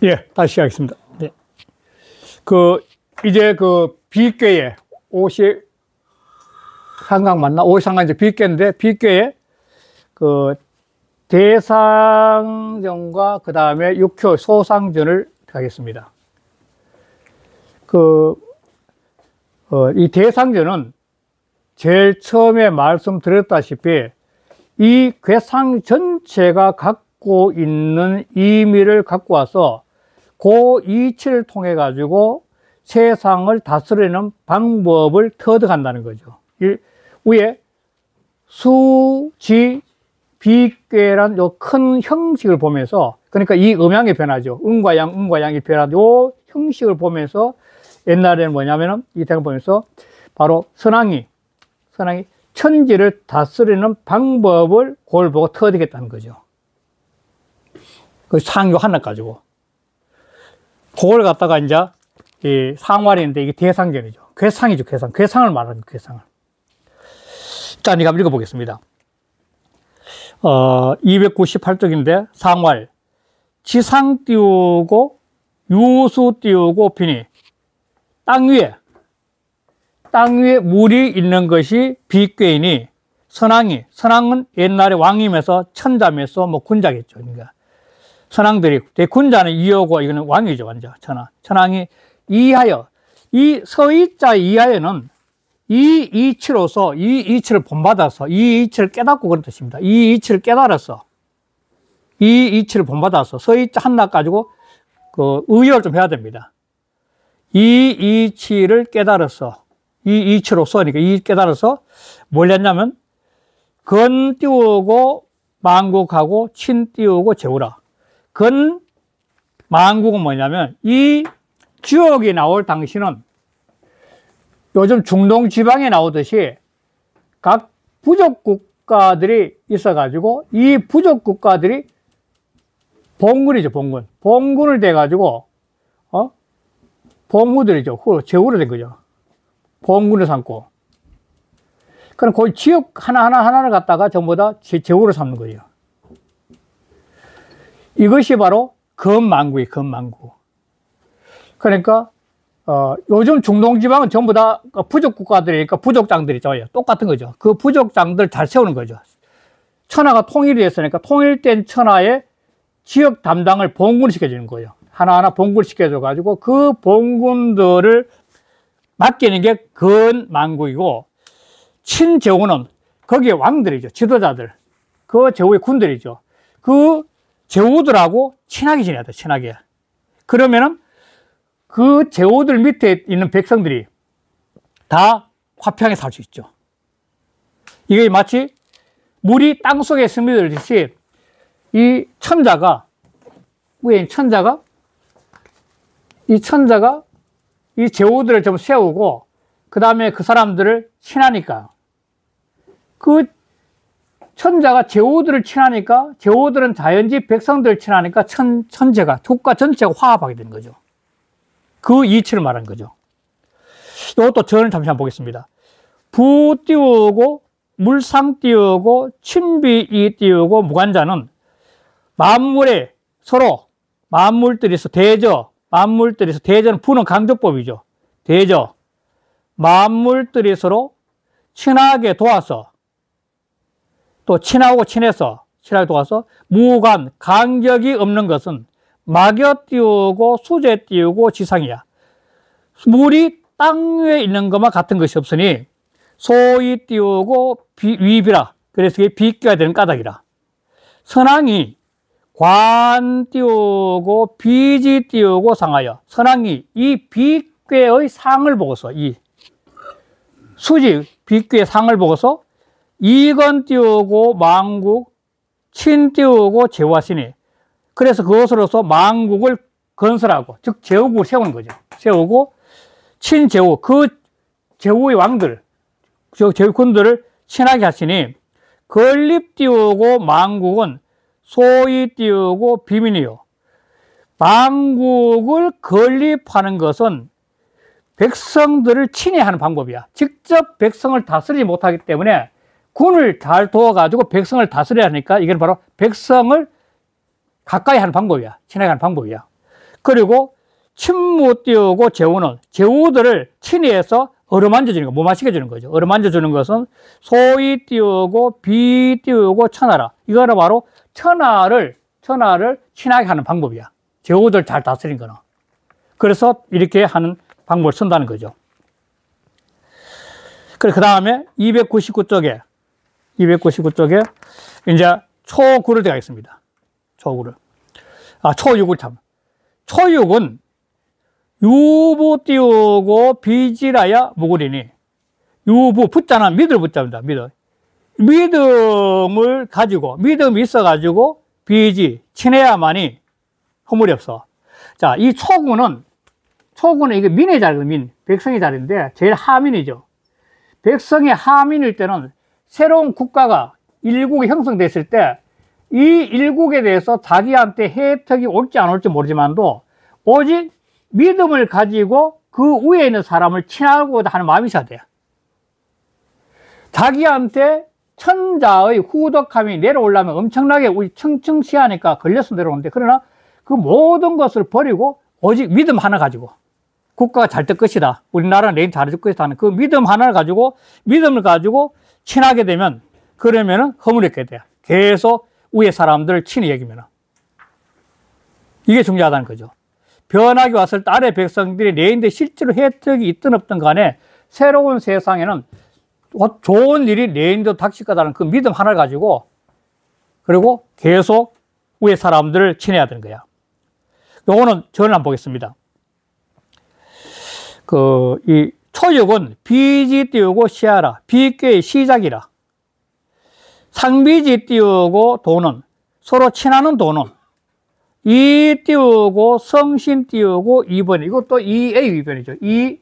예, 다시 시작하겠습니다. 네. 이제 비교에 옷이 상강 맞나? 옷이 상강 이제 비교인데, 비교에 대상전과 그 다음에 육효 소상전을 하겠습니다. 이 대상전은 제일 처음에 말씀드렸다시피 이 괴상 전체가 갖고 있는 의미를 갖고 와서 그 이치를 통해 가지고 세상을 다스리는 방법을 터득한다는 거죠. 위에 수, 지, 비괴란 요 큰 형식을 보면서, 그러니까 이 음양의 변화죠. 음과 양이 변화한 요 형식을 보면서 옛날에는 뭐냐면은 이 대목을 보면서 바로 선왕이 천지를 다스리는 방법을 그걸 보고 터득했다는 거죠. 그 상요 하나 가지고. 그걸 갖다가 이제 이 상활인데 이게 대상전이죠. 괴상이죠, 괴상. 괴상을 말하는 괴상을. 자, 이거 한번 읽어보겠습니다. 298쪽인데, 상활. 지상 띄우고, 유수 띄우고, 비니. 땅 위에 물이 있는 것이 비괴이니, 선왕은 옛날에 왕이면서 천자면서 뭐 군자겠죠. 그러니까. 선왕들이, 군자는 이어고, 이거는 왕이죠, 완전. 천왕이 이하여, 이 서이자 이하여는 이 이치로서, 이 이치를 본받아서, 이 이치를 깨닫고 그런 뜻입니다. 이 이치를 깨달아서, 이 이치를 본받아서, 서이자 한낱 가지고 의역을 좀 해야 됩니다. 이 이치를 깨달아서, 이 이치로서, 그러니까 이 깨달아서 뭘 했냐면, 건 띄우고 만국하고 친 띄우고 재우라. 건 만국은 뭐냐면, 이 지역이 나올 당시는 요즘 중동 지방에 나오듯이 각 부족 국가들이 있어가지고 이 부족 국가들이 봉군이죠, 봉군. 봉군을 돼가지고, 봉우들이죠. 제후로 된 거죠. 봉군을 삼고. 그럼 그 지역 하나를 갖다가 전부 다 제후로 삼는 거예요. 이것이 바로 건망구예요, 건망구. 그러니까, 요즘 중동지방은 전부 다 부족 국가들이니까 부족장들이죠. 똑같은 거죠. 그 부족장들 잘 세우는 거죠. 천하가 통일이 됐으니까 통일된 천하의 지역 담당을 봉군을 시켜주는 거예요. 하나하나 봉군을 시켜줘가지고 그 봉군들을 맡기는 게 건망국이고, 친제후는 거기에 왕들이죠. 지도자들. 그 제후의 군들이죠. 그 제후들하고 친하게 지내야 돼, 친하게. 그러면은 그 제후들 밑에 있는 백성들이 다 화평하게 살 수 있죠. 이게 마치 물이 땅 속에 스며들듯이 이 천자가, 위에 천자가 이 제후들을 좀 세우고, 그 다음에 그 사람들을 친하니까, 그 천자가 제후들을 친하니까, 제후들은 자연지 백성들을 친하니까 천체가, 국가 전체가 화합하게 되는 거죠. 그 이치를 말하는 거죠. 이것도 전을 잠시만 보겠습니다. 부 띄우고, 물상 띄우고, 친비이 띄우고, 무관자는 만물에 서로, 만물들에서 대저는 부는 강조법이죠. 대저. 만물들이 서로 친하게 도와서, 또 친하게 도와서, 무관, 간격이 없는 것은 막여 띄우고 수제 띄우고 지상이야. 물이 땅 위에 있는 것만 같은 것이 없으니 소위 띄우고 위비라. 그래서 이게 비교가 되는 까닭이라. 선왕이 관 띄우고 비지 띄우고 상하여. 선왕이 이 비교의 상을 보고서, 이 수지 비교의 상을 보고서 이건 띄우고 만국, 친 띄우고 제후하시니. 그래서 그것으로서 만국을 건설하고, 즉 제후국을 세우는 거죠. 세우고 친제후, 그 제후의 왕들, 제후군들을 친하게 하시니, 건립 띄우고 만국은 소위 띄우고 비민이요. 만국을 건립하는 것은 백성들을 친애하는 방법이야. 직접 백성을 다스리지 못하기 때문에 군을 잘 도와가지고 백성을 다스려야 하니까, 이게 바로 백성을 가까이 하는 방법이야. 친하게 하는 방법이야. 그리고 친무 띄우고 재우는, 재우들을 친히해서 어루만져 주는 거, 못 마시게 주는 거죠. 어루만져 주는 것은 소위 띄우고 비 띄우고 천하라. 이거는 바로 천하를 친하게 하는 방법이야. 재우들 잘 다스린 거는. 그래서 이렇게 하는 방법을 쓴다는 거죠. 그래, 그 다음에 299쪽에 이제 초9를 들어가겠습니다. 초9를. 초6을 참. 초6은 유부 띄우고 비지라야 무구리니, 유부, 붙자는 믿을 붙자입니다. 믿음을 가지고, 믿음이 있어가지고 비지, 친해야만이 허물이 없어. 자, 이 초구는 이게 민의 자리거든요. 백성의 자리인데 제일 하민이죠. 백성의 하민일 때는 새로운 국가가 일국이 형성됐을 때 이 일국에 대해서 자기한테 혜택이 올지 안 올지 모르지만도 오직 믿음을 가지고 그 위에 있는 사람을 친하고 하는 마음이 있어야 돼요. 자기한테 천자의 후덕함이 내려오려면 엄청나게 우리 청청시하니까 걸려서 내려오는데, 그러나 그 모든 것을 버리고 오직 믿음 하나 가지고 국가가 잘 될 것이다, 우리나라는 내일 잘해줄 것이다 하는 그 믿음 하나를 가지고, 믿음을 가지고 친하게 되면, 그러면은 허물없게 돼요. 계속 위에 사람들을 친히 여기면은. 이게 중요하다는 거죠. 변화가 왔을 때 아래 백성들이 내인데 실제로 혜택이 있든 없든 간에 새로운 세상에는 좋은 일이 내인도 닥칠 거다는 그 믿음 하나를 가지고, 그리고 계속 위에 사람들을 친해야 되는 거야. 요거는 저는 한번 보겠습니다. 이 초육은 비지 띄우고 시하라. 비교의 시작이라. 상비지 띄우고 도는, 서로 친하는 도는, 이 띄우고 성신 띄우고 이번, 이것도 EA 위변이죠. EA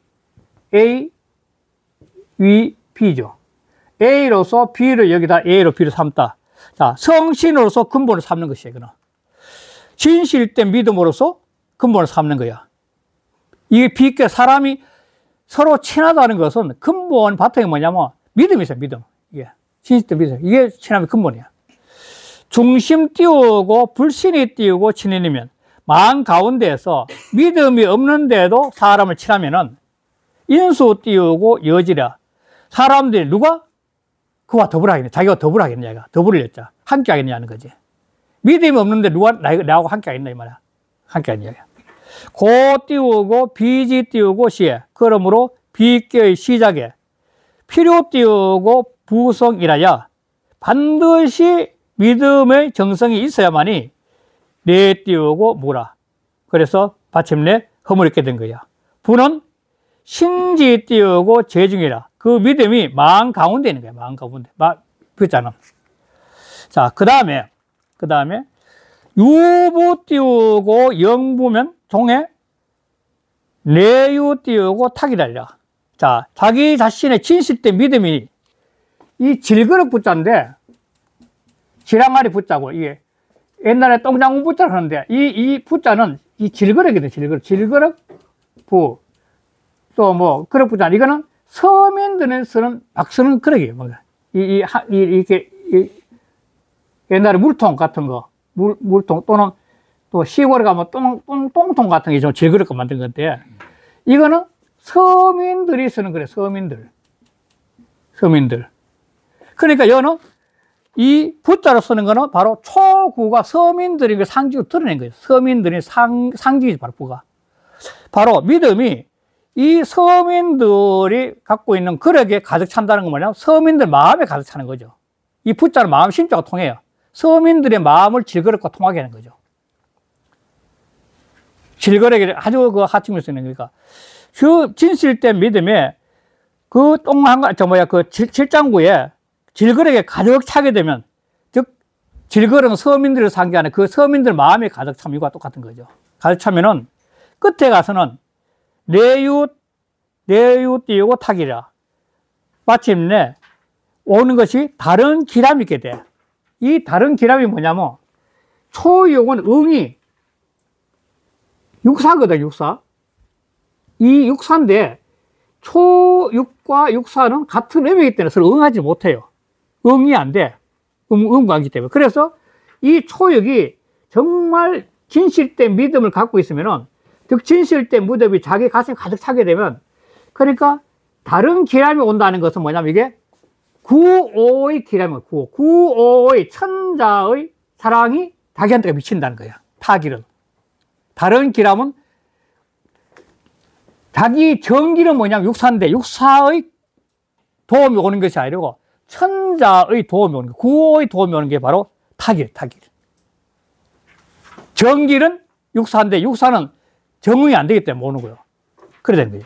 위 B죠. A로서 B를 여기다 A로 B를 삼다. 자, 성신으로서 근본을 삼는 것이에요. 이거는. 진실된 믿음으로서 근본을 삼는 거야. 이게 비교, 사람이 서로 친하다는 것은 근본 바탕이 뭐냐면 믿음이 있어요. 믿음. 이게 진실된 믿음. 이게 친함의 근본이야. 중심 띄우고 불신이 띄우고 친인이면, 마음 가운데에서 믿음이 없는데도 사람을 친하면은 인수 띄우고 여지라. 사람들이 누가 그와 더불어 하겠냐, 자기가 더불어 하겠냐, 얘가 더불을 했자 함께 하겠냐는 거지. 믿음이 없는데 누가 나하고 함께 하겠냐 이 말이야. 함께 하겠냐. 고 띄우고 비지 띄우고 시에, 그러므로 비교의 시작에 필요 띄우고 부성이라야 반드시 믿음의 정성이 있어야만이 내 띄우고 무라. 그래서 마침내 허물있게 된 거야. 부는 신지 띄우고 재중이라. 그 믿음이 마음 가운데 있는 거야. 마음 가운데. 그잖아. 자, 그 다음에 유부 띄우고 영부면 종에 내유 띄우고 탁이랄라. 자, 자기 자신의 진실된 믿음이 이 질그릇 붙자인데, 지랑아리 붙자고, 이게 옛날에 똥장군 붙자를 하는데, 이 붙자는 이 질그릇이거든. 질그릇 부. 또 뭐 그릇 붙자. 이거는 서민들은 쓰는 막 쓰는 그릇이에요. 이렇게 옛날에 물통 같은 거, 물통 또는 또 시골에 가면 똥통 같은 게 좀 질그릇 만든 건데, 이거는 서민들이 쓰는 그래. 서민들. 그러니까 여는 이 부자로 쓰는 거는 바로 초구가 서민들이 그 상징을 드러낸 거예요. 서민들이 상징이지, 바로 부가. 바로 믿음이 이 서민들이 갖고 있는 그릇에 가득 찬다는 건 뭐냐면 서민들 마음에 가득 차는 거죠. 이 부자는 마음 심자가 통해요. 서민들의 마음을 질그릇과 통하게 하는 거죠. 질그릇이 아주 그 하층을 쓰는 거니까. 그 진실된 믿음에 그 칠장구에 질그릇에 가득 차게 되면, 즉, 질그릇은 서민들을 상기하는 그 서민들 마음에 가득 차면 이거와 똑같은 거죠. 가득 차면은 끝에 가서는 내유 띄우고 탁이라. 마침내 오는 것이 다른 기람이 있게 돼. 이 다른 기람이 뭐냐면, 초육은 응이 육사거든, 육사. 이 육사인데, 초육과 육사는 같은 의미이기 때문에 서로 응하지 못해요. 응이 안 돼. 응하기 때문에. 그래서 이 초육이 정말 진실된 믿음을 갖고 있으면은, 즉 진실된 무덤이 자기 가슴에 가득 차게 되면, 그러니까 다른 기람이 온다는 것은 뭐냐면 이게 구오의 기람이에요. 구오의 천자의 사랑이 자기한테 미친다는 거야. 타길은. 다른 기람은 자기 정기는 뭐냐면 육사인데 육사의 도움이 오는 것이 아니고 천자의 도움이 오는 거, 구호의 도움이 오는 게 바로 타길. 정길은 육사인데 육사는 정응이 안 되기 때문에 오는 거예요. 그래 되는 거예요.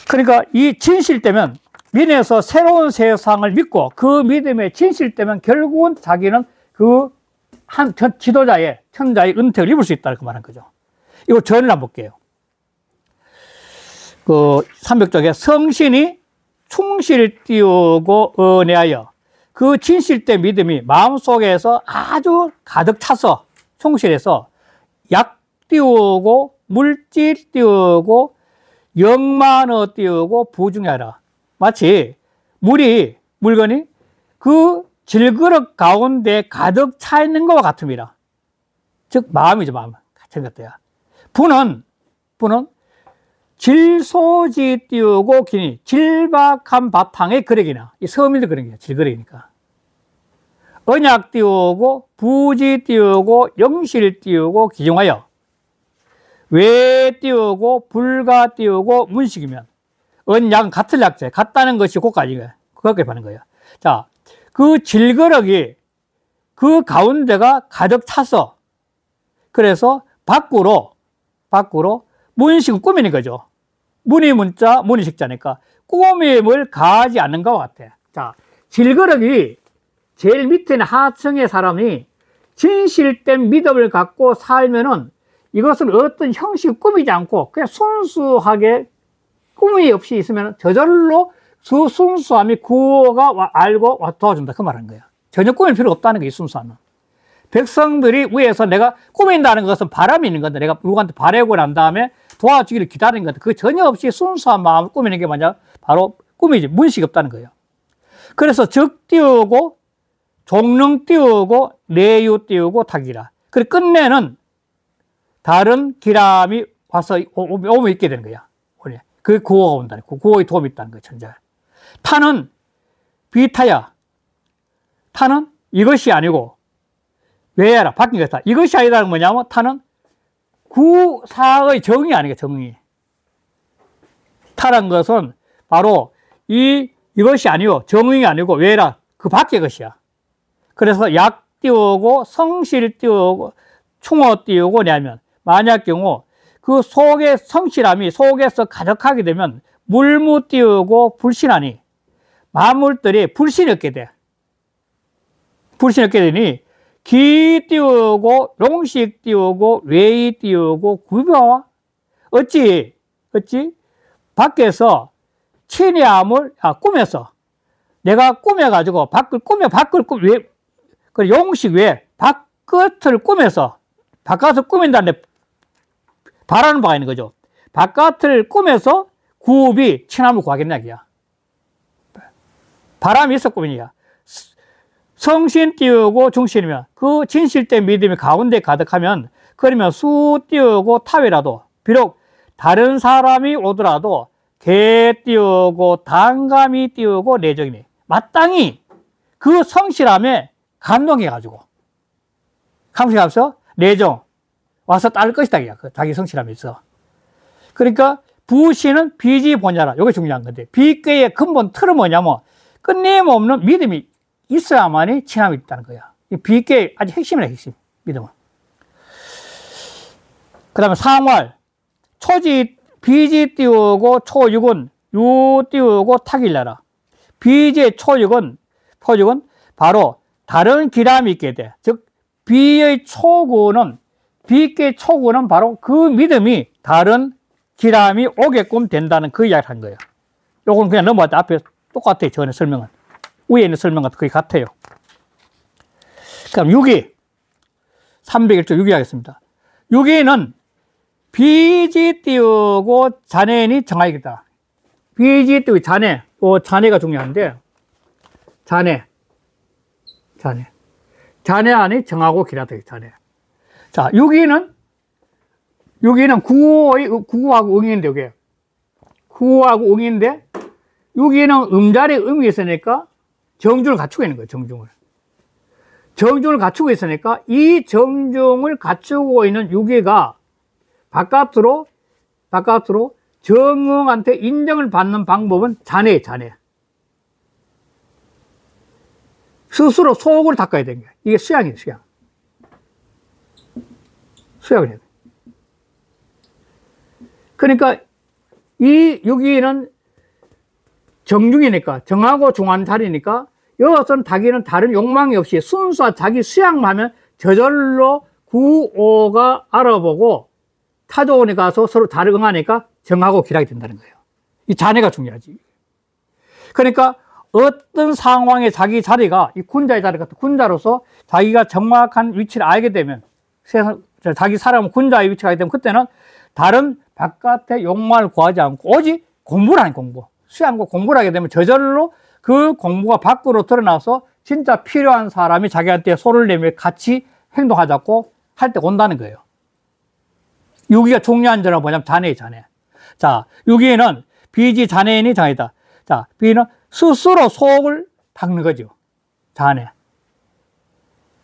그러니까 이 진실되면 민에서 새로운 세상을 믿고 그 믿음에 진실되면 결국은 자기는 그 한 지도자의 천자의 은택을 입을 수 있다고 말한 거죠. 이거 전을 한번 볼게요. 그 300쪽에 성신이 충실 띄우고 은혜하여 그 진실된 믿음이 마음속에서 아주 가득 차서 충실해서 약 띄우고 물질 띄우고 영만어 띄우고 부중하라. 마치 물건이 그 질그릇 가운데 가득 차 있는 것과 같습니다. 즉 마음이죠. 마음 같은 것도야. 부는 질소지 띄우고 기니 질박한 바탕에 그릇이나 이 서민들 그런 게 질그릇이니까 언약 띄우고 부지 띄우고 영실 띄우고 기종하여 외 띄우고 불가 띄우고 문식이면 언약은 같은 약자 같다는 것이 고까지가 그렇게 하는 거예요. 자, 그 질그릇이 그 가운데가 가득 차서 그래서 밖으로 문식은 꾸미는 거죠. 문이 문자, 문이 식자니까 꾸밈을 가하지 않는 것과 같아. 자, 질그릇이 제일 밑에 있는 하층의 사람이 진실된 믿음을 갖고 살면은 이것을 어떤 형식을 꾸미지 않고 그냥 순수하게 꾸밈이 없이 있으면 저절로 그 순수함이 구호가 알고 도와준다. 그 말하는 거야. 전혀 꾸밀 필요 없다는 게 이 순수함은. 백성들이 위에서 내가 꾸민다는 것은 바람이 있는 건데 내가 누구한테 바라고 난 다음에 도와주기를 기다리는 건데 그 전혀 없이 순수한 마음을 꾸미는 게 뭐냐? 바로 꿈이지. 문식이 없다는 거예요. 그래서 적 띄우고 종릉 띄우고 내유 띄우고 타기라. 그리고 끝내는 다른 기람이 와서 오면 있게 되는 거야. 그 구호가 온다는 거야. 구호의 도움이 있다는 거야. 천자. 타는 비타야. 타는 이것이 아니고 왜야라 바뀐 거다. 이것이 아니다는 뭐냐면 타는 구사의 정의 아니겠 정의. 타란 것은 바로 이것이 아니고 정의가 아니고 왜라 그 밖의 것이야. 그래서 약 띄우고 성실 띄우고 충어 띄우고 내면 만약 경우 그 속의 성실함이 속에서 가득하게 되면 물무 띄우고 불신하니 만물들이 불신이 없게 돼. 불신이 없게 되니 기 띄우고 용식 띄우고 외의 띄우고 구벼와 어찌 밖에서 친이함을 꾸며서 내가 꾸며가지고 밖을 꾸며 그 용식 외 바깥을 꾸며서 바깥을 꾸민다는데 바라는 바가 있는 거죠. 바깥을 꾸며서 구업이 친함을 구하겠냐 이야. 바람이 있어 꾸미냐. 성신 띄우고 중신이면 그 진실된 믿음이 가운데 가득하면 그러면 수 띄우고 타위라도 비록 다른 사람이 오더라도 개 띄우고 단감이 띄우고 내정이니 마땅히 그 성실함에 감동해가지고 감동해서 내정 와서 따를 것이다. 자기 성실함이 있어. 그러니까 부신은 비지 본자라. 이게 중요한 건데 비교의 근본 틀은 뭐냐면 끊임없는 믿음이 있어야만이 친함이 있다는 거야. 이 비교의 아주 핵심이야. 핵심. 믿음은. 그 다음에 상활 초지 비지 띄우고 초육은 유 띄우고 타길라라. 비지의 초육은 바로 다른 기람이 있게 돼. 즉 비의 초구는 비의 초구는 바로 그 믿음이 다른 기람이 오게끔 된다는 그 이야기를 한 거예요. 요건 그냥 넘어갔다. 앞에 똑같아요. 전에 설명은. 위에 있는 설명과 거의 같아요. 그럼 6위. 301조 6위 하겠습니다. 6위는 비지 띄우고 자네니 정하겠다. 비지 띄우고 자네. 자네가 중요한데, 자네. 자네 아니 정하고 기라다. 자네. 자, 여기는 구하고 응인데, 여기. 구하고 응인데, 여기는 음자리 음이 있으니까 정중을 갖추고 있는 거예요, 정중을. 정중을 갖추고 있으니까 이 정중을 갖추고 있는 유기가 바깥으로 정응한테 인정을 받는 방법은 자네예요, 자네. 스스로 속을 닦아야 되는 거예요. 이게 수양이에요, 수양. 수양을 해야 돼요. 그러니까 여기는 정중이니까, 정하고 중한 자리니까, 여기서는 자기는 다른 욕망이 없이 순수한 자기 수양만 하면 저절로 구오가 알아보고 타조원에 가서 서로 다르게 응하니까 정하고 기락이 된다는 거예요. 이 자네가 중요하지. 그러니까 어떤 상황에 자기 자리가, 이 군자의 자리가 군자로서 자기가 정확한 위치를 알게 되면, 자기 사람은 군자의 위치가 알게 되면 그때는 다른 바깥의 욕망을 구하지 않고 오직 공부를 하는 공부. 수양과 공부를 하게 되면 저절로 그 공부가 밖으로 드러나서 진짜 필요한 사람이 자기한테 손을 내밀 같이 행동하자고 할 때 온다는 거예요. 여기가 중요한 점은 뭐냐면 자네의 자네. 자, 여기에는 비지 자네인이 자네다. 자, 비는 스스로 속을 닦는 거죠. 자네.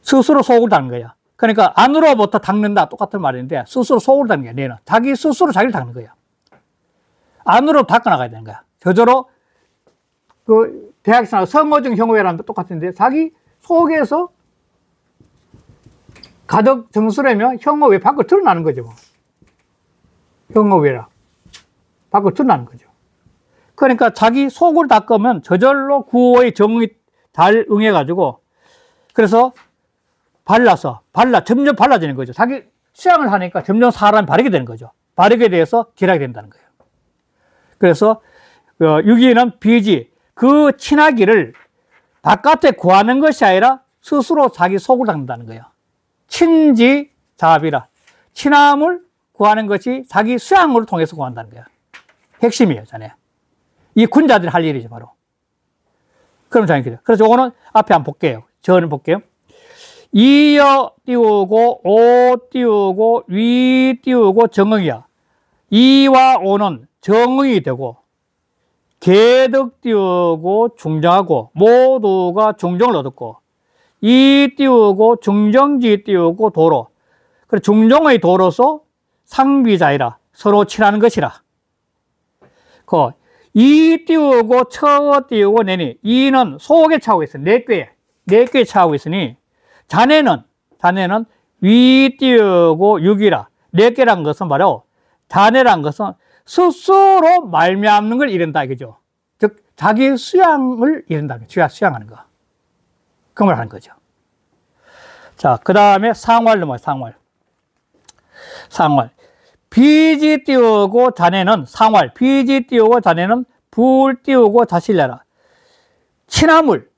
스스로 속을 닦는 거야. 그러니까 안으로부터 닦는다. 똑같은 말인데 스스로 속을 닦는 거야. 얘는. 자기 스스로 자기를 닦는 거야. 안으로 닦아나가야 되는 거야. 저절로 그 대학생하고 성어증 형우회랑 똑같은데 자기 속에서 가득 정수라면 형우회 밖으로 드러나는 거죠. 뭐. 형우회라. 밖으로 드러나는 거죠. 그러니까 자기 속을 닦으면 저절로 구호의 정이 잘 응해가지고 그래서 점점 발라지는 거죠. 자기 수양을 하니까 점점 사람이 바르게 되는 거죠. 바르게 돼서 기락이 된다는 거예요. 그래서 유기는 비지, 그 친하기를 바깥에 구하는 것이 아니라 스스로 자기 속을 닦는다는 거예요. 친지 자비라. 친함을 구하는 것이 자기 수양을 통해서 구한다는 거예요. 핵심이에요, 자네. 이 군자들이 할 일이죠, 바로. 그럼 자네. 그래서 이거는 앞에 한번 볼게요. 저는 볼게요. 이어 띄우고, 오 띄우고, 위 띄우고, 정응이야. 이와 오는 정응이 되고, 개득 띄우고, 중정하고, 모두가 중정을 얻었고, 이 띄우고, 중정지 띄우고, 도로. 그래, 중정의 도로서 상비자이라. 서로 친하는 것이라. 이 띄우고, 처 띄우고, 내니. 이는 속에 차고 있어. 네 꾀에 차고 있으니, 자네는 위 띄우고 육이라. 네 개란 것은 바로 자네란 것은 스스로 말미암는 걸 이른다 이거죠. 즉 자기 수양을 이른다. 수양하는 거. 그 말 하는 거죠. 자, 그 다음에 상활 넘어가요. 상활. 비지 띄우고 자네는 상활. 비지 띄우고 자네는 불 띄우고 자실래라. 친함을.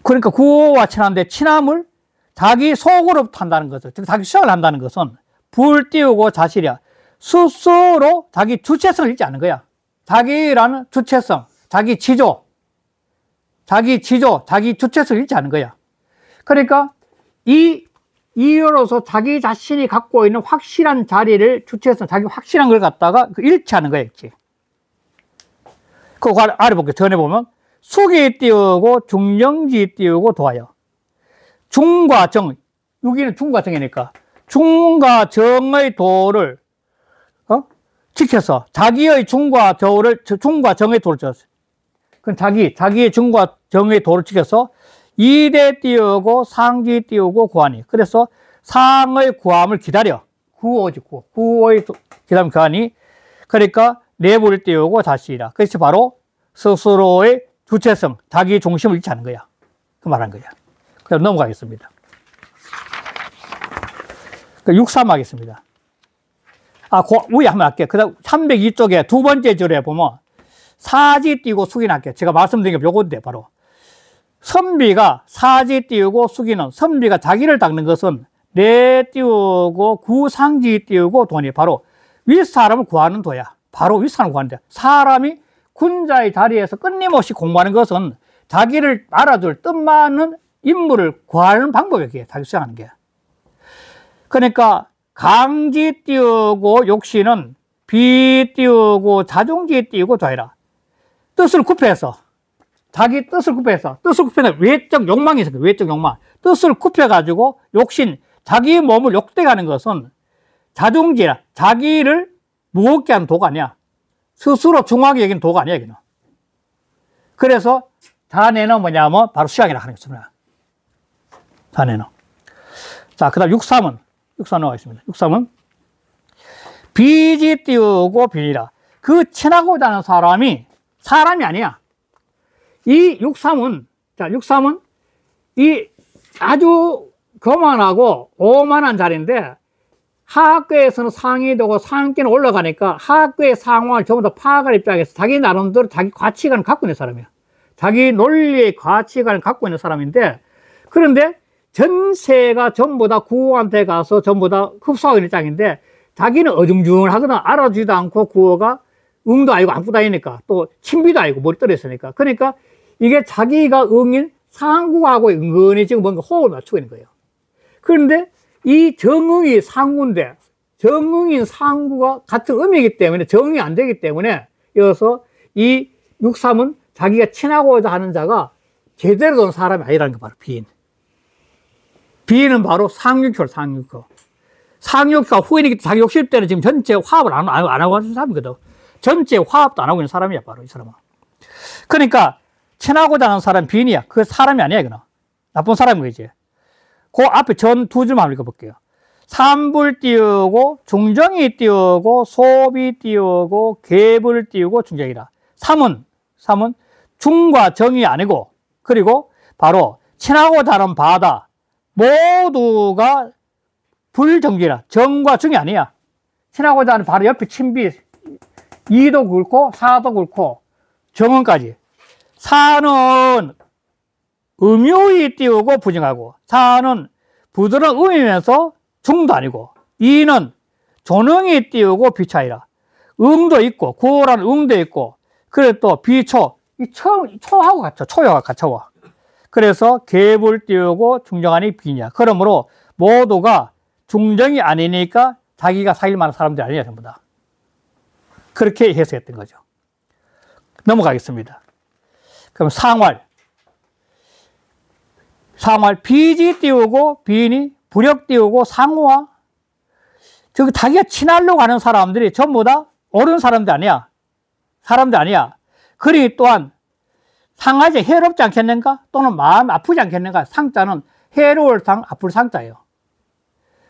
그러니까 구호와 친한데 친함을 자기 속으로부터 한다는 것은, 즉 자기 수양을 한다는 것은 불 띄우고 자실이야. 스스로 자기 주체성을 잃지 않는 거야. 자기라는 주체성, 자기 지조, 자기 주체성을 잃지 않는 거야. 그러니까 이로서 자기 자신이 갖고 있는 확실한 자리를, 주체성, 자기 확실한 걸 갖다가 잃지 않는 거야. 그거 알아볼게요. 전에 보면 수기 띄우고 중정지 띄우고 도하여. 중과 정, 여기는 중과 정이니까 중과 정의 도를 지켜서 자기의 중과 정의 도를 지켰어. 그럼 자기의 중과 정의 도를 지켜서 이대 띄우고 상지 띄우고 구하니. 그래서 상의 구함을 기다려. 구호의 기다림 구하니. 그러니까 내부를 띄우고 자시라. 그래서 바로 스스로의 주체성, 자기 중심을 잃지 않는 거야. 그 말한 거야. 그럼 넘어가겠습니다. 그러니까 6.3 하겠습니다. 위에 한번 할게요. 그 다음 302쪽에 두 번째 줄에 보면 사지 띄우고 숙인 할게요. 제가 말씀드린 게 요건데, 바로. 선비가 사지 띄우고 숙이는, 선비가 자기를 닦는 것은 내 띄우고 구상지 띄우고 도니, 바로 윗사람을 구하는 도야. 바로 윗사람을 구하는 도야. 사람이 군자의 자리에서 끊임없이 공부하는 것은 자기를 알아줄 뜻 많은 인물을 구하는 방법이 그게 자기 수행하는 게. 그러니까 강지 띄우고 욕심은 비 띄우고 자중지 띄우고 좌이라. 뜻을 굽혀서 자기 뜻을 굽혀서 뜻을 굽혀서 외적 욕망이 있어요. 외적 욕망. 뜻을 굽혀가지고 욕심, 자기 몸을 욕되게 것은 자중지라. 자기를 무겁게 하는 도가 아니야. 스스로 중하게 여기는 도가 아니야, 여기는. 그래서 자네는 뭐냐면 바로 수양이라 하는 것입니다. 자네는. 자, 그 다음 6.3은, 6.3 나와 있습니다. 6.3은 비지 띄우고 비니라. 그 친하고자 하는 사람이 아니야. 이 6.3은, 자, 6.3은 이 아주 거만하고 오만한 자리인데 하학교에서는 상위되고 상위는 올라가니까 하학교의 상황을 전부 다 파악할 입장에서 자기 나름대로 자기 가치관을 갖고 있는 사람이야. 자기 논리의 가치관을 갖고 있는 사람인데, 그런데 전세가 전부 다 구호한테 가서 전부 다 흡수하고 있는 입장인데 자기는 어중중하거든. 알아주지도 않고 구호가 응도 아니고 안고 다니니까, 또 친비도 아니고 머리 떨어 있으니까. 그러니까 이게 자기가 응인 상구하고 은근히 지금 뭔가 호흡을 맞추고 있는 거예요. 그런데 이 정응이 상구인데 정응인 상구가 같은 음이기 때문에 정응이 안 되기 때문에, 이어서 이 6.3은 자기가 친하고자 하는 자가 제대로 된 사람이 아니라는 게 바로 비인. 비인은 바로 상육효, 상육효. 상육효가 후인이기 때문에 자기 욕심 때는 지금 전체 화합을 안 하고 하는 사람이거든. 전체 화합도 안 하고 있는 사람이야, 바로 이 사람은. 그러니까 친하고자 하는 사람은 비인이야. 그 사람이 아니야, 이거는. 나쁜 사람인 거지. 그 앞에 전 두 줄만 읽어볼게요. 삼불 띄우고 중정이 띄우고 소비 띄우고 계불 띄우고 중정이라. 삼은 중과 정이 아니고, 그리고 바로 친하고 다른 바다 모두가 불정지라. 정과 정이 아니야. 친하고자 하는 바로 옆에 친비, 이도 굵고 사도 굵고 정은까지. 사는 음유이 띄우고 부정하고, 사는 부드러운 음이면서 중도 아니고, 이는 존응이 띄우고 비차이라. 응도 있고, 구호라는 응도 있고, 그래 또 비초, 이 초하고 같죠. 초여가 같죠. 그래서 계불 띄우고 중정하니 비냐. 그러므로 모두가 중정이 아니니까 자기가 사귈 만한 사람들이 아니야, 전부 다. 그렇게 해석했던 거죠. 넘어가겠습니다. 그럼 상활, 비지 띄우고 비인이 부력 띄우고 상호와, 저기 자기가 친하려고 하는 사람들이 전부 다 옳은 사람들 아니야. 그러니 또한 상하지 해롭지 않겠는가? 또는 마음 아프지 않겠는가? 상자는 해로울 상, 아플 상자예요.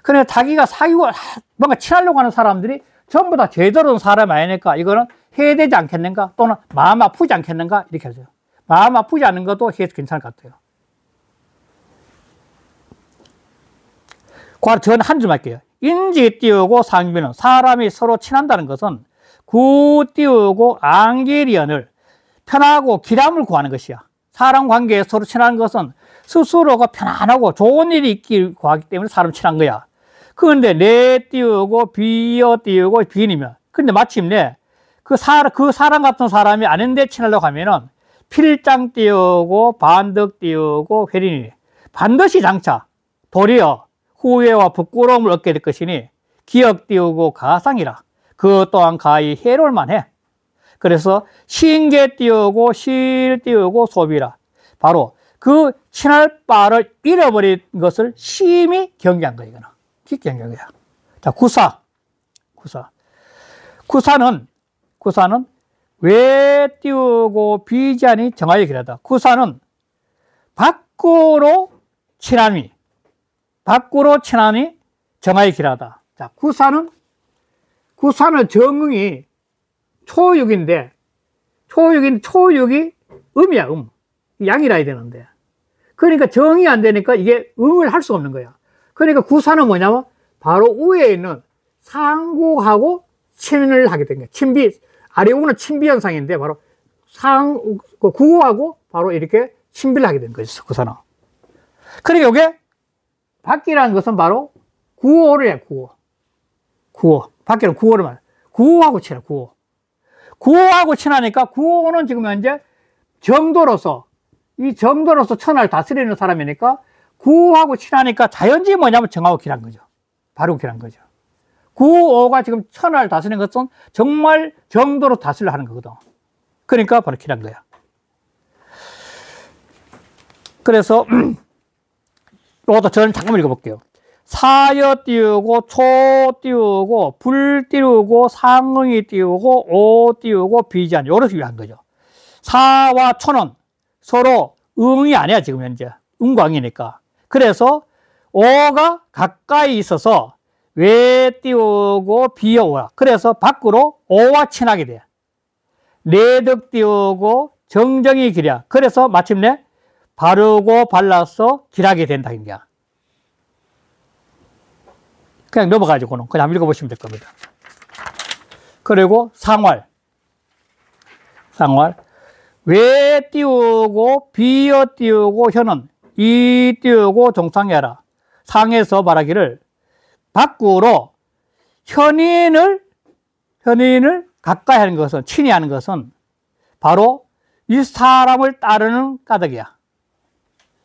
그래 자기가 사귀고 뭔가 친하려고 하는 사람들이 전부 다 제대로 된 사람이 아니니까 이거는 해되지 않겠는가? 또는 마음 아프지 않겠는가? 이렇게 하죠. 마음 아프지 않은 것도 해서 괜찮을 것 같아요. 저는 한 줄 할게요. 인지 띄우고 상비는, 사람이 서로 친한다는 것은 구 띄우고 안길이언을 편하고 기람을 구하는 것이야. 사람 관계에 서로 친한 것은 스스로가 편안하고 좋은 일이 있길 구하기 때문에 사람 친한 거야. 그런데 내 띄우고 비어 띄우고 비인이면, 근데 마침내 그 사람 같은 사람이 아닌데 친하려고 하면은 필장 띄우고 반덕 띄우고 회린이니, 반드시 장차 도리어 후회와 부끄러움을 얻게 될 것이니 기억 띄우고 가상이라. 그 또한 가히 해로울 만해. 그래서 신계 띄우고 실 띄우고 소비라. 바로 그 친할 바를 잃어버린 것을 심히 경계한 거야, 이거는. 깊게 경계한 거야. 자, 구사는 왜 띄우고 비지하니 정하여 길하다. 구사는 밖으로 친함이 정하여 길하다. 자, 구사는 정응이 초육인데, 초육이 음이야, 양이라 해야 되는데. 그러니까 정이 안 되니까 이게 응을 할 수가 없는 거야. 그러니까 구사는 뭐냐면 바로 위에 있는 상구하고 친을 하게 된 거야. 친비, 아래우는 친비 현상인데 바로 구호하고 바로 이렇게 친비를 하게 된 거죠, 구사는. 그러니까 이게 밖이라는 것은 바로 구호를 해, 구호. 밖에는 구호를 말해. 구호하고 친해, 구호하고 친하니까 구호는 지금 현재 정도로서 이 정도로서 천하를 다스리는 사람이니까 구하고 친하니까 자연지 뭐냐면 정하고 길한 거죠. 바르고 길한 거죠. 구오가 지금 천하를 다스리는 것은 정말 정도로 다스리려 하는 거거든. 그러니까 바로 길한 거야. 그래서 이것도 저는 잠깐만 읽어볼게요. 사여 띄우고 초 띄우고 불 띄우고 상응이 띄우고 오 띄우고 비지한 요렇게 위한 거죠. 사와 초는 서로 응이 아니야 지금 현재 응광이니까. 그래서 오가 가까이 있어서 외 띄우고 비어 오라. 그래서 밖으로 오와 친하게 돼. 내덕 띄우고 정정이 길이야. 그래서 마침내 바르고 발라서 길하게 된다. 이거야. 그냥 넘어가지고는 그냥 읽어보시면 될 겁니다. 그리고 상활. 외 띄우고 비어 띄우고 혀는 이 띄우고 종상해라. 상에서 말하기를 밖으로 현인을 가까이 하는 것은, 친히하는 것은 바로 이 사람을 따르는 까닭이야.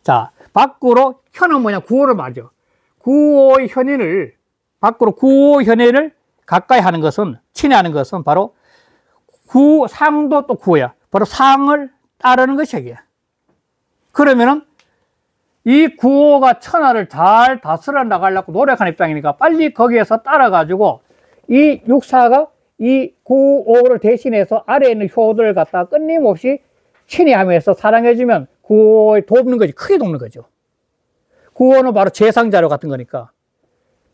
자, 밖으로 현은 뭐냐? 구호를 말이죠. 구호의 현인을, 밖으로 구호 현인을 가까이 하는 것은, 친히하는 것은 바로 상도 또 구호야. 바로 상을 따르는 것이야, 이게. 그러면은 이 구호가 천하를 잘 다스려 나가려고 노력하는 입장이니까 빨리 거기에서 따라가지고 이 육사가 이 구호를 대신해서 아래에 있는 효들을 갖다가 끊임없이 친히하면서 사랑해주면 구호에 돕는 거지. 크게 돕는 거죠. 구호는 바로 재상자료 같은 거니까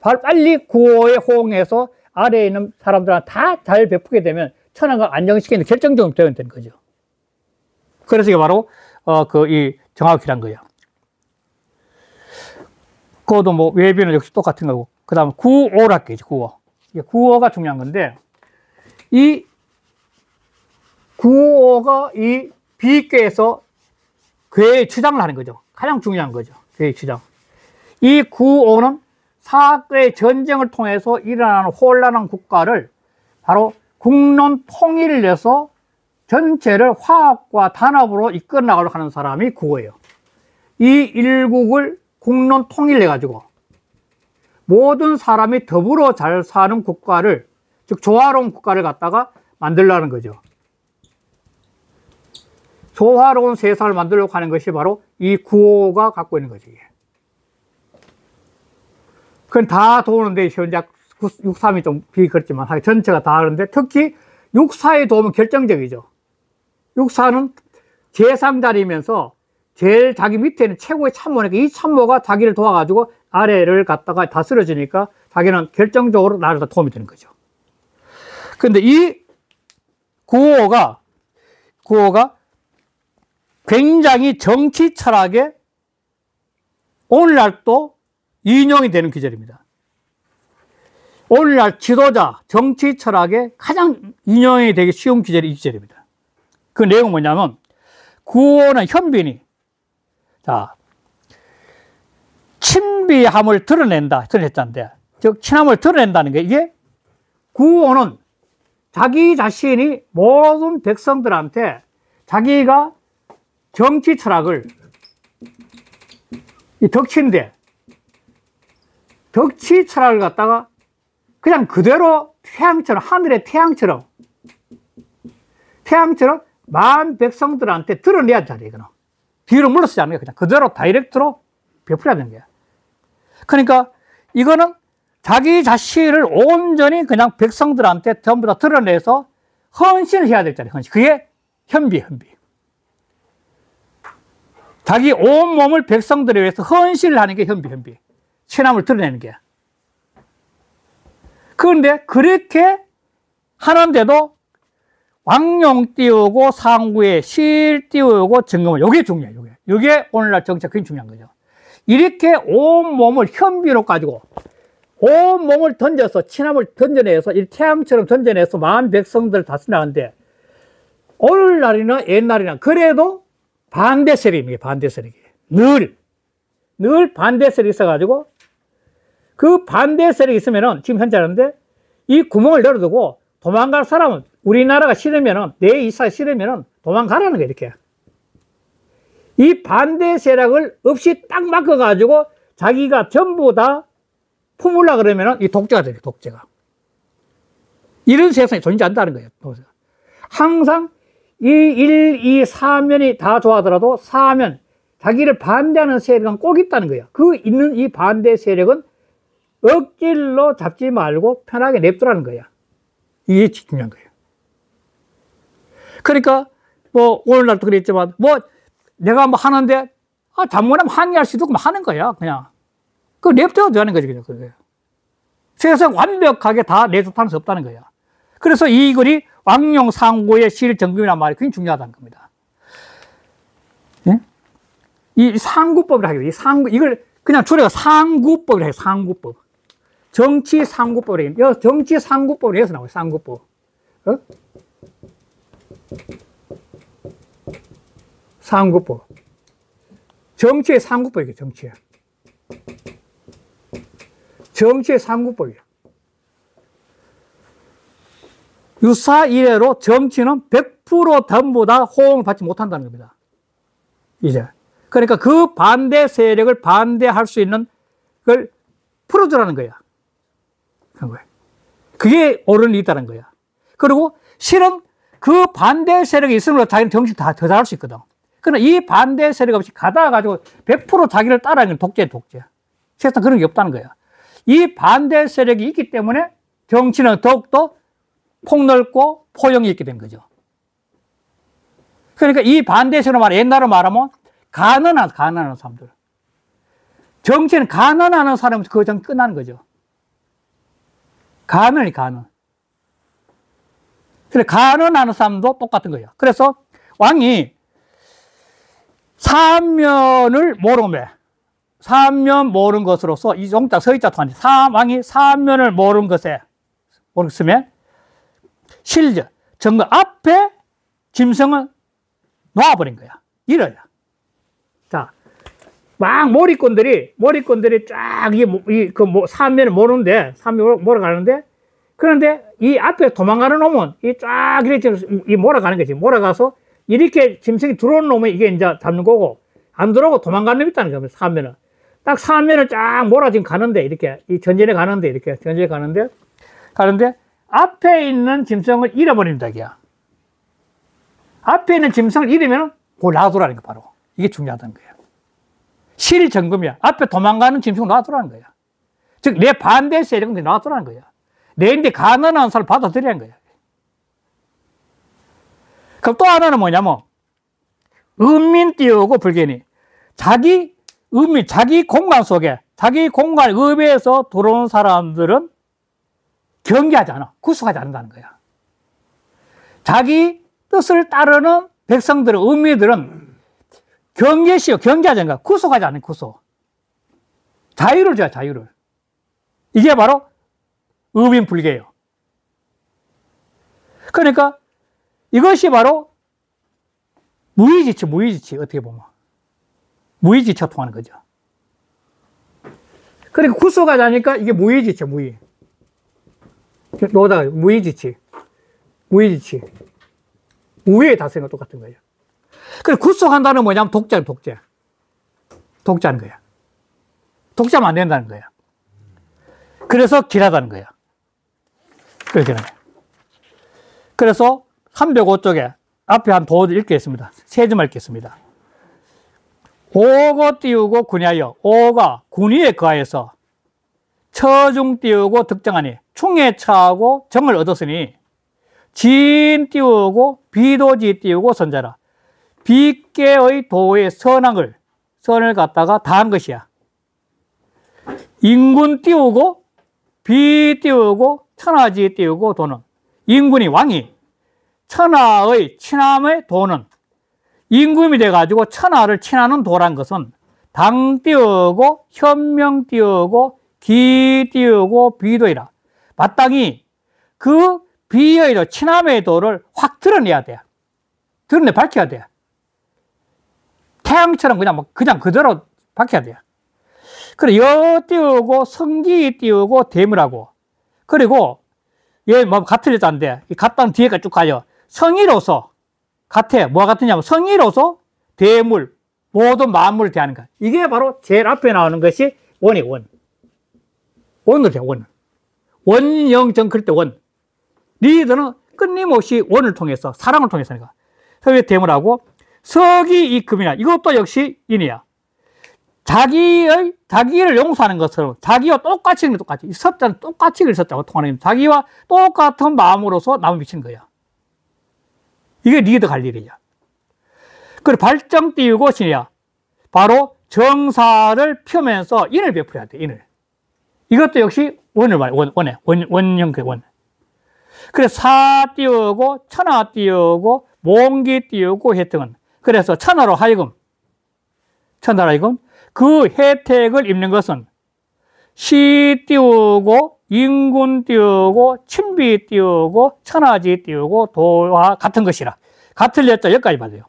빨리 구호에 호응해서 아래에 있는 사람들한테 다 잘 베푸게 되면 천하가 안정시키는 결정적인 되는 거죠. 그래서 이게 바로 이 정확히란 거예요. 그것도 뭐 외비는 역시 똑같은 거고. 그 다음에 구오라 깨지, 구오. 이게 구오가 중요한 건데, 이 구오가 이 비계에서 괴의 주장을 하는 거죠. 가장 중요한 거죠. 괴의 주장. 이 구오는 사학의 전쟁을 통해서 일어나는 혼란한 국가를 바로 국론 통일을 위해서 전체를 화합과 단합으로 이끌어 나가려고 하는 사람이 구오예요. 이 일국을 국론 통일해가지고 모든 사람이 더불어 잘 사는 국가를, 즉 조화로운 국가를 갖다가 만들려는 거죠. 조화로운 세상을 만들려고 하는 것이 바로 이 구호가 갖고 있는 거지. 그건 다 도우는데 현재 63이 좀 비그렇지만 전체가 다 하는데 특히 육사의 도움은 결정적이죠. 육사는 재상자리면서 제일 자기 밑에 있는 최고의 참모니까 이 참모가 자기를 도와가지고 아래를 갖다가 다스려주니까 자기는 결정적으로 나를 다 도움이 되는 거죠. 그런데 이 구호가 굉장히 정치 철학에 오늘날 또 인용이 되는 기절입니다. 오늘날 지도자, 정치 철학에 가장 인용이 되기 쉬운 기절이 이 기절입니다. 그 내용은 뭐냐면, 구호는 현빈이, 자, 친비함을 드러냈다는데, 즉, 친함을 드러낸다는 게 이게 구호는 자기 자신이 모든 백성들한테 자기가 정치 철학을, 이 덕치인데, 덕치 철학을 갖다가 그냥 그대로 태양처럼, 하늘의 태양처럼 만 백성들한테 드러내야 돼, 이거는. 뒤로 물러서지 않는 거야. 그냥 그대로 다이렉트로 베풀어야 되는 거야. 그러니까 이거는 자기 자신을 온전히 그냥 백성들한테 전부 다 드러내서 헌신을 해야 되잖아요. 헌신. 그게 현비. 자기 온몸을 백성들에 위해서 헌신을 하는 게 현비. 친함을 드러내는 게. 그런데 그렇게 하는데도 왕용 띄우고 상구에 실 띄우고 증거물, 요게 중요해요. 요게 오늘날 정치가 굉장히 중요한 거죠. 이렇게 온몸을 현비로 가지고 온몸을 던져서 친함을 던져내서 이 태양처럼 던져내서 만 백성들을 다스리는데 오늘날이나 옛날이나 그래도 반대 세력이 늘 반대 세력이 있어가지고 그 반대 세력이 있으면은 지금 현재 하는데 이 구멍을 열어두고 도망갈 사람은 우리나라가 싫으면은 내 이사 싫으면은 도망가라는 거야. 이렇게 이 반대 세력을 없이 딱 막아가지고 자기가 전부 다 품으려 그러면은 이 독재가 돼요, 독재가. 이런 세상이 존재한다는 거예요. 항상 이 1, 2, 4면이 다 좋아하더라도 4면, 자기를 반대하는 세력은 꼭 있다는 거예요. 그 있는 이 반대 세력은 억질로 잡지 말고 편하게 냅두라는 거야. 이게 중요한 거예요. 그러니까, 뭐, 오늘날도 그랬지만, 뭐, 내가 뭐 하는데, 잘못하면 항의할 수도 있고, 하는 거야, 그냥. 그거 냅둬도 되는 거지, 그냥. 세상 완벽하게 다 내쫓을 수 없다는 거야. 그래서 이 글이 왕룡상고의 실정금이란 말이 굉장히 중요하다는 겁니다. 예? 이 상구법이라 하죠. 이 상구, 이걸 그냥 줄여서 상구법이라 해요, 상구법. 정치 상구법이라 해요. 정치 상구법으로 해서 나와요, 상구법. 어? 상구법. 정치의 상구법이에요, 정치의. 정치의 상구법이에요. 유사 이래로 정치는 100% 전부 다 호응을 받지 못한다는 겁니다. 이제. 그러니까 그 반대 세력을 반대할 수 있는 걸 풀어주라는 거야. 그게 옳은 일이다는 거야. 그리고 실은 그 반대 세력이 있으므로 자기는 정치 다 더 잘할 수 있거든. 그러나 이 반대 세력 없이 가다가지고 100% 자기를 따라하는 독재. 세상 그런 게 없다는 거야. 이 반대 세력이 있기 때문에 정치는 더욱더 폭넓고 포용이 있게 된 거죠. 그러니까 이 반대 세력 말은 옛날로 말하면 가난한 사람들. 정치는 가난하는 사람은 그 정치 끝나는 거죠. 가난. 그래서 가난하는 사람도 똑같은 거예요. 그래서 왕이 삼면을 모르면, 삼면 모르는 것으로서 이 용자 서의자 통하니 왕이 삼면을 모르는 것에 모르겠으면 실저 정거 앞에 짐승을 놓아버린 거야. 이래야. 자, 막 몰입꾼들이 쫙 삼면을 모르는데, 삼면 몰아가는데, 그런데 이 앞에 도망가는 놈은 이 쫙 이렇게 몰아가는 거지. 몰아가서 이렇게 짐승이 들어오는 놈은 이게 이제 잡는 거고, 안 들어오고 도망가는 놈이 있다는 겁니다, 삼면은. 딱 삼면을 쫙 몰아 지금 가는데, 이렇게, 전진해 가는데, 가는데, 앞에 있는 짐승을 잃어버린다, 이게야. 앞에 있는 짐승을 잃으면, 그걸 놔두라는 거, 바로. 이게 중요하다는 거예요. 실정금이야. 앞에 도망가는 짐승을 놔두라는 거야. 즉, 내 반대 세력은 놔두라는 거야. 내인데 가난한 사람을 받아들이라는 거야. 그럼 또 하나는 뭐냐면, 은민 띄우고 불견이. 자기 공간 속에, 자기 공간 의회에서 들어온 사람들은 경계하지 않아. 구속하지 않는다는 거야. 자기 뜻을 따르는 백성들은, 의미들은 경계하지 않는 거야. 구속하지 않는 구속. 자유를 줘야 자유를. 이게 바로 의민불개예요. 그러니까 이것이 바로 무의지치, 어떻게 보면. 무의지치가 통하는 거죠. 그러니까 구속하지 않으니까 이게 무의지치, 무의. 놓다가 무의지치. 무의의 다스림과 똑같은 거예요. 그래서 구속한다는 뭐냐면 독재하는 거야. 독재하면 안 된다는 거야. 그래서 길하다는 거야. 그래서 305쪽에 앞에 한 도어를 읽겠습니다. 세 점 읽겠습니다. 오고 띄우고 군하여, 오가 군위에 거하여서 처중 띄우고 득정하니 충에 처하고 정을 얻었으니 진 띄우고 비도지 띄우고 선자라. 비계의 도의 선을 갖다가 다한 것이야. 인군 띄우고 비 띄우고 천하지 띄우고 도는, 인군이 왕이 천하의 친함의 도는, 임금이 돼가지고 천하를 친하는 도란 것은 당 띄우고 현명 띄우고 기 띄우고 비도이라. 마땅히 그 비의 도, 친함의 도를 확 드러내야 돼. 밝혀야 돼. 태양처럼 그냥 그대로 밝혀야 돼. 그래, 여 띄우고 성기 띄우고 대무라고. 그리고 얘 뭐 같은 여자인데 이 같다는 뒤에가 쭉 가요. 성의로서 같아. 뭐가 같으냐면 성의로서 대물, 모든 만물을 대하는 것. 이게 바로 제일 앞에 나오는 것이 원이 원. 원으로 돼, 원. 원영정 그럴 때 원. 리더는 끊임없이 원을 통해서, 사랑을 통해서니까. 서의 대물하고, 석이 이 금이나, 이것도 역시 인이야. 자기를 용서하는 것처럼, 자기와 똑같이 있는 게 똑같이. 이 섭자는 똑같이 그렸었다고 통하는 게 자기와 똑같은 마음으로서 남을 미치는 거야. 이게 리더 갈 일이야. 그리고 발정 띄우고 신이야. 바로 정사를 펴면서 인을 베풀어야 돼, 인을. 이것도 역시 원을 말해, 원형 그 원. 그래서 사 띄우고, 천하 띄우고, 몽기 띄우고, 혜택은. 그래서 천하로 하여금 그 혜택을 입는 것은 시 띄우고, 인군 띄우고, 친비 띄우고, 천하지 띄우고, 도와 같은 것이라. 같을 여자 여기까지 받아요.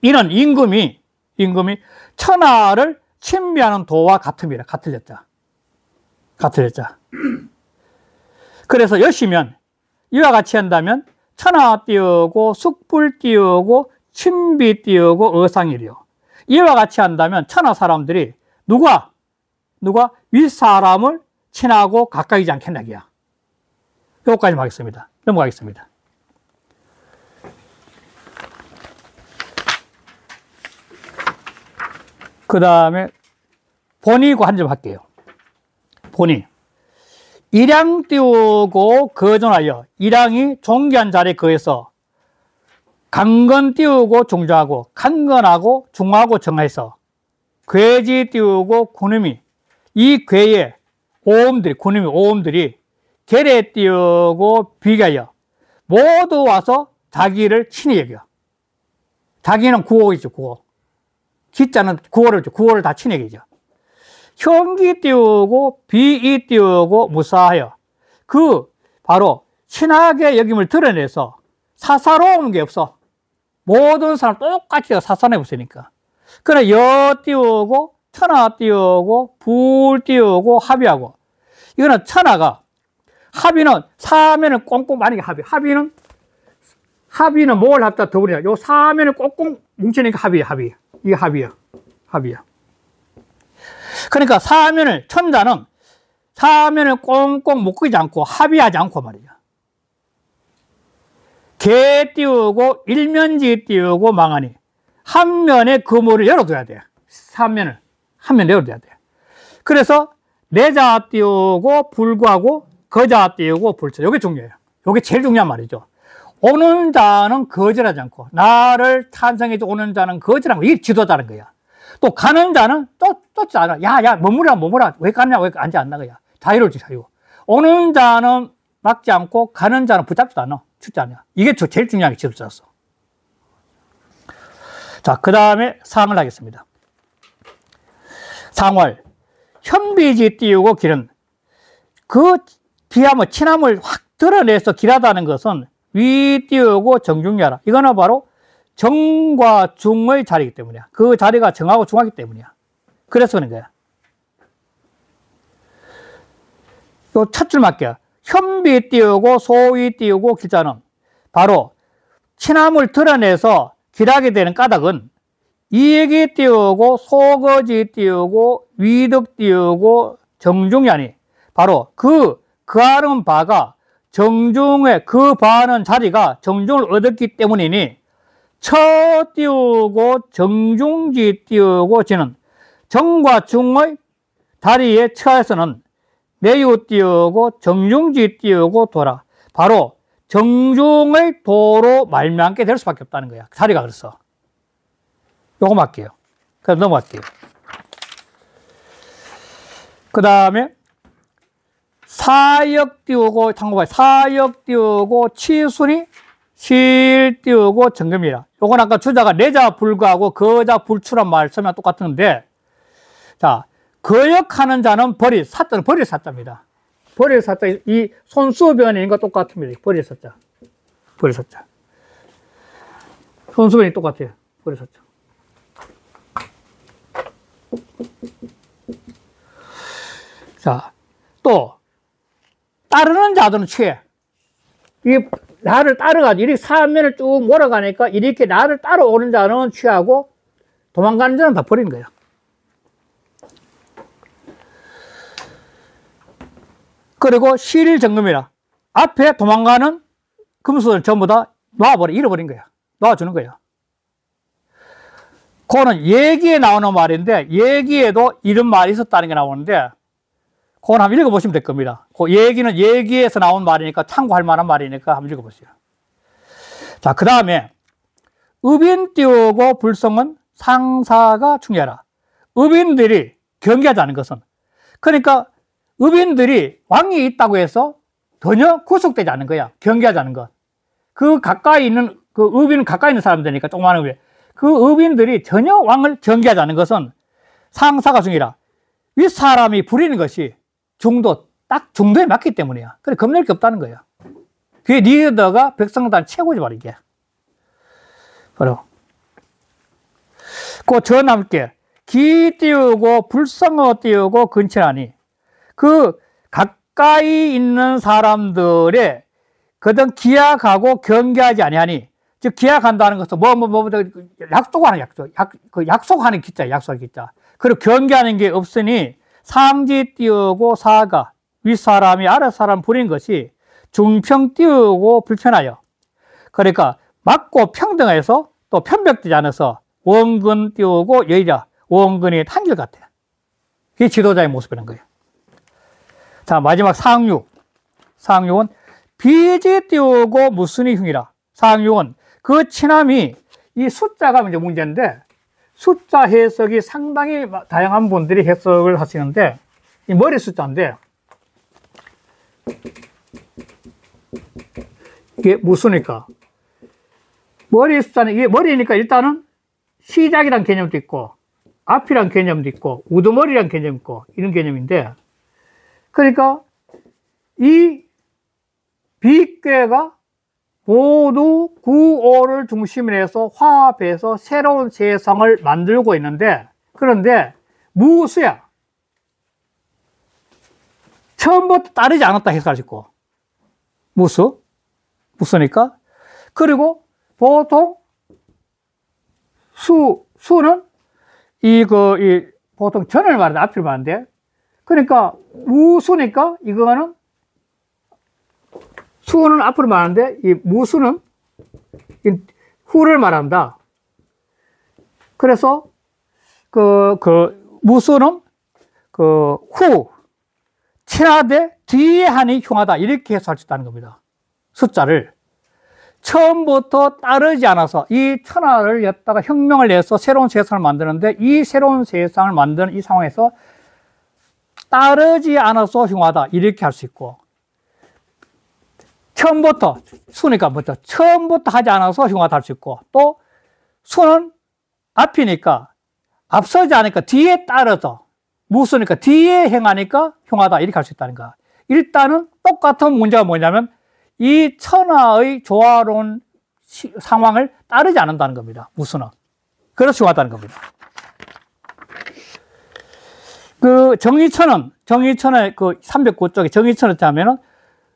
이는 임금이 천하를 친비하는 도와 같음이라. 같을 여자. 그래서 여시면 이와 같이 한다면 천하 띄우고, 숙불 띄우고, 친비 띄우고, 어상이래요. 이와 같이 한다면 천하 사람들이 누가 윗사람을 친하고 가까이지 않겠나기야. 여기까지 하겠습니다. 넘어가겠습니다. 그 다음에 본이고 한 점 할게요. 본이. 일양 띄우고 거존하여, 일양이 종기한 자리에 거해서 강건 띄우고 종조하고, 강건하고 중하고 정해서 괴지 띄우고 군음이, 이 괴에 오음들이 계례 띄우고 비가여 모두 와서 자기를 친히 여겨. 자기는 구호이죠, 구호. 기자는 구호를 다 친히 여기죠. 형기 띄우고 비이 띄우고 무사하여, 바로 친하게 여김을 드러내서 사사로운 게 없어. 모든 사람 똑같이 사사내 없으니까. 그래, 여 띄우고, 천하 띄우고, 불 띄우고, 합의하고. 이거는 천하가, 합의는 사면을 꽁꽁 많이 합의는 뭘 합다 더블이야. 요 사면을 꽁꽁 뭉치니까 합의. 이게 합의야. 그러니까 천자는 사면을 꽁꽁 묶이지 않고 합의하지 않고 말이야. 개 띄우고 일면지 띄우고 망하니 한 면의 그물을 열어둬야 돼. 한 면 열어둬야 돼. 그래서 내자 띄우고 불구하고 거자 띄우고 불처. 이게 중요해요. 이게 제일 중요한 말이죠. 오는 자는 거절하지 않고, 나를 찬성해서 오는 자는 거절하지 않고, 이게 지도자는 거야. 또 가는 자는 쫓지 않아. 야, 머무라. 왜 갔냐? 왜 앉지 않나? 거야. 자유롭지, 자유. 오는 자는 막지 않고, 가는 자는 붙잡지도 않아. 죽지 않아. 이게 제일 중요한 게 지도자였어. 자, 그 다음에 상을 하겠습니다. 상월. 현비지 띄우고 길은, 비하면 친함을 확 드러내서 길하다는 것은 위 띄우고 정중하라. 이거는 바로 정과 중의 자리이기 때문이야. 그 자리가 정하고 중하기 때문이야. 그래서 그런 거야. 또 첫 줄 맞게요. 현비 띄우고 소위 띄우고 길자는 바로 친함을 드러내서 길하게 되는 까닭은 이익이 띄우고 소거지 띄우고 위득 띄우고 정중이 아니, 바로 그하는 바가 정중에 바하는 자리가 정중을 얻었기 때문이니 처 띄우고 정중지 띄우고 지는 정과 중의 다리에 처에서는 매우 띄우고 정중지 띄우고 도라. 바로 정중의 도로 말미암게 될 수밖에 없다는 거야. 자리가 그래서. 요거 맞게요. 그럼 넘어갈게요. 그 다음에 사역 띄우고, 사역 띄우고, 치순이 실 띄우고 정금이라. 요건 아까 주자가 내자 불구하고 거자 불출한 말 쓰면 똑같은데, 자, 거역하는 자는 버릴 사자입니다. 버릴 사자, 이 손수변인과 똑같습니다. 버릴 사자. 손수변이 똑같아요. 버릴 사자. 자, 또, 따르는 자들은 취해. 이 나를 따라가지고 이렇게 사면을 쭉 몰아가니까 이렇게 나를 따라오는 자는 취하고 도망가는 자는 다 버리는 거예요. 그리고 실일점검이라. 앞에 도망가는 금수를 전부 다 놔버려, 잃어버린 거야. 놔주는 거야. 그거는 얘기에 나오는 말인데, 얘기에도 이런 말이 있었다는 게 나오는데, 그건 한번 읽어보시면 될 겁니다. 그 얘기는 얘기에서 나온 말이니까, 참고할 만한 말이니까 한번 읽어보세요. 자, 그 다음에, 의빈 띄우고 불성은 상사가 중요하라. 의빈들이 경계하지 않은 것은, 그러니까 의빈들이 왕이 있다고 해서 전혀 구속되지 않는 거야. 경계하지 않는 것. 그 가까이 있는, 그 의빈은 가까이 있는 사람들이니까, 조그마한 의빈. 그 의빈들이 전혀 왕을 경계하지 않는 것은 상사가 중요하라. 윗사람이 부리는 것이 딱 중도에 맞기 때문이야. 그래, 겁낼 게 없다는 거야. 그게 리더가 백성단 최고지, 바로 이게. 바로. 그 전함께 기 띄우고 불성어 띄우고 근친하니 그 가까이 있는 사람들의 그든 기약하고 경계하지 아니하니, 즉 기약한다는 것은 약속하는 약속, 약속하는 기자, 약속하는 기자. 그리고 경계하는 게 없으니 상지 띄우고 사가 윗사람이 아랫사람 부린 것이 중평 띄우고 불편하여. 그러니까 맞고 평등해서 또 편벽되지 않아서 원근 띄우고 여의라. 원근이 한결같아. 그게 지도자의 모습이라는 거예요. 자, 마지막 상육. 상육은 비지 띄우고 무순이 흉이라. 상육은 그 친함이, 이 숫자가 이제 문제인데, 숫자 해석이 상당히 다양한 분들이 해석을 하시는데, 이 머리 숫자인데, 이게 무수니까. 머리 숫자는, 이게 머리니까 일단은 시작이란 개념도 있고, 앞이란 개념도 있고, 우두머리란 개념도 있고, 이런 개념인데, 그러니까 이 빅괴가 모두 구오를 중심으로 해서 화합해서 새로운 세상을 만들고 있는데, 그런데 무수야. 처음부터 따르지 않았다 해석할 수 있고, 무수니까. 그리고 보통 수는 보통 전을 말하는데 앞을 말하는데, 그러니까 무수니까 이거는 수는 앞으로 말하는데, 이 무수는 후를 말한다. 그래서 무수는 후, 친하되 뒤에 하니 흉하다. 이렇게 해석할 수 있다는 겁니다. 숫자를. 처음부터 따르지 않아서 이 천하를 였다가 혁명을 내서 새로운 세상을 만드는데, 이 새로운 세상을 만드는 이 상황에서 따르지 않아서 흉하다. 이렇게 할 수 있고, 처음부터, 수니까 뭐죠? 처음부터 하지 않아서 흉하다 할 수 있고, 또 수는 앞이니까 앞서지 않으니까 뒤에 따라서, 무수니까 뒤에 행하니까 흉하다. 이렇게 할 수 있다는 거야. 일단은 똑같은 문제가 뭐냐면, 이 천하의 조화로운 상황을 따르지 않는다는 겁니다. 무수는. 그래서 흉하다는 겁니다. 정의천의 309쪽에 정의천을 하면은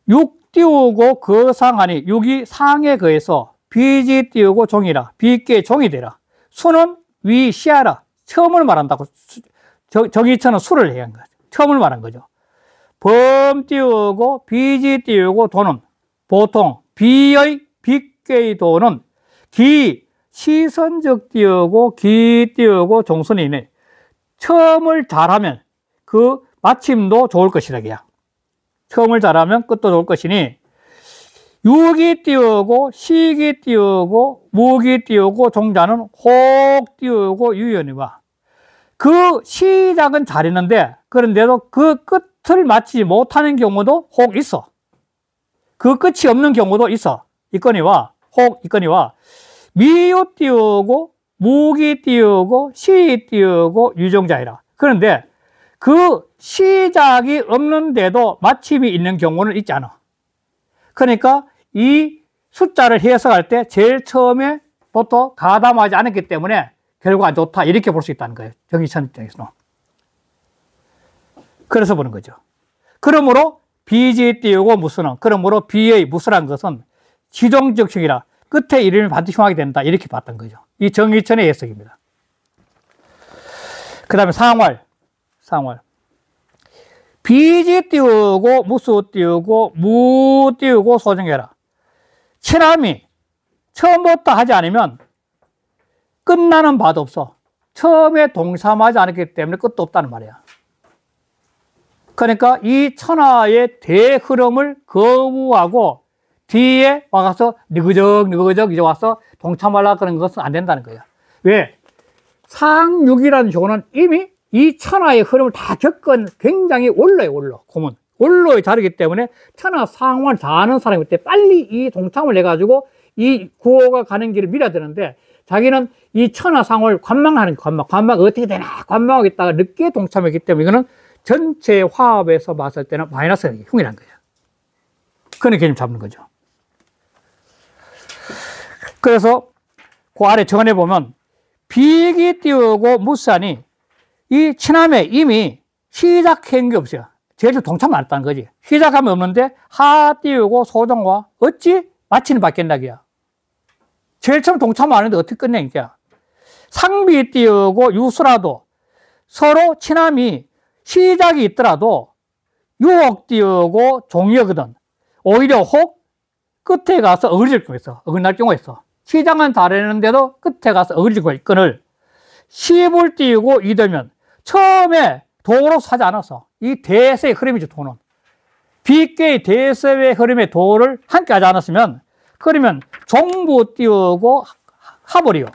6 띄우고 거상하니 6이 상에 거해서 비지 띄우고 종이라. 비께 종이 되라. 수는 위 시하라. 처음을 말한다고. 정의천은 수를 얘기한 거죠. 처음을 말한 거죠. 범 띄우고 비지 띄우고 도는 보통 비의 빅괴의 도는 시선적 띄우고 기 띄우고 종선이네. 처음을 잘하면 그 마침도 좋을 것이다. 처음을 잘하면 끝도 좋을 것이니, 유기 띄우고 시기 띄우고 무기 띄우고 종자는 혹 띄우고 유연이와. 그 시작은 잘했는데, 그런데도 그 끝을 마치지 못하는 경우도 혹 있어. 그 끝이 없는 경우도 있어. 있거니와 미유 띄우고 무기 띄우고 시 띄우고 유종자이라. 그런데 그 시작이 없는데도 마침이 있는 경우는 있지 않아. 그러니까 이 숫자를 해석할 때 제일 처음에 보통 가담하지 않았기 때문에 결과가 안 좋다. 이렇게 볼 수 있다는 거예요. 정의천 입장에서는. 그래서 보는 거죠. 그러므로 비지 띄우고 무수는, 그러므로 비의 무수란 것은 지종적 흉이라. 끝에 이름이 반드시 흉하게 된다. 이렇게 봤던 거죠. 이 정의천의 해석입니다. 그 다음에 상활. 비지 띄우고, 무수 띄우고, 무 띄우고, 소정해라. 친함이 처음부터 하지 않으면 끝나는 바도 없어. 처음에 동참하지 않았기 때문에 끝도 없다는 말이야. 그러니까 이 천하의 대흐름을 거부하고 뒤에 와서 느그적 이제 와서 동참하려고 그런 것은 안 된다는 거예요. 왜? 상육이라는 조는 이미 이 천하의 흐름을 다 겪은 굉장히 원로예요, 고문. 원로의 자리이기 때문에 천하 상황을 다 아는 사람이기 때문에 빨리 이 동참을 해가지고 이 구호가 가는 길을 밀어야 되는데 자기는 이 천하 상황을 관망하는 관망 어떻게 되나 관망하겠다가 늦게 동참했기 때문에 이거는 전체 화합에서 봤을 때는 마이너스 흉이라는 거예요. 그런 개념 잡는 거죠. 그래서 그 아래 정원에 보면 비기 띄우고 무산이 이 친함에 이미 시작한 게 없어요. 제일 동참 안 했다는 거지. 시작하면 없는데 하 띄우고 소정과 어찌 마치는 받겠나기야. 제일 처음 동참 안 했는데 어떻게 끝내니까. 상비 띄우고 유수라도 서로 친함이 시작이 있더라도 유혹 띄우고 종이거든. 오히려 혹 끝에 가서 어그러질 경우가 있어. 어긋날 경우가 있어. 시작은 다르는데도 끝에 가서 어그러질 경우가 있거늘 시불 띄우고 이되면 처음에 도로 사지 않았어. 이 대세의 흐름이죠, 도는. 비계의 대세의 흐름의 도를 함께 하지 않았으면 그러면 종부 띄우고 하버리요.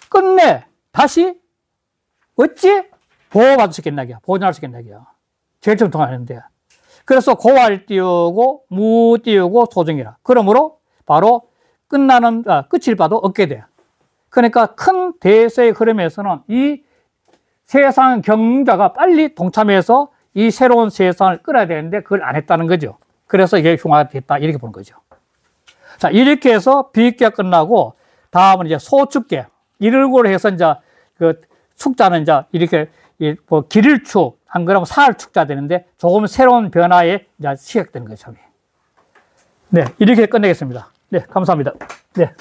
끝내 다시 어찌 보호받을 수 있겠나기야. 보존할 수 있겠나기야. 제일 처음 통하는데. 그래서 고활 띄우고 무 띄우고 소정이라. 그러므로 바로 끝일 바도 없게 돼. 그러니까 큰 대세의 흐름에서는 이 세상 경자가 빨리 동참해서 이 새로운 세상을 끌어야 되는데 그걸 안 했다는 거죠. 그래서 이게 흉화가 됐다. 이렇게 보는 거죠. 자, 이렇게 해서 비익계가 끝나고 다음은 이제 소축계. 이를고로 해서 이제 그 축자는 이제 이렇게 뭐 길일축, 한 그러면 사흘축자 되는데 조금 새로운 변화에 이제 시작되는 거죠. 네, 이렇게 끝내겠습니다. 네, 감사합니다. 네.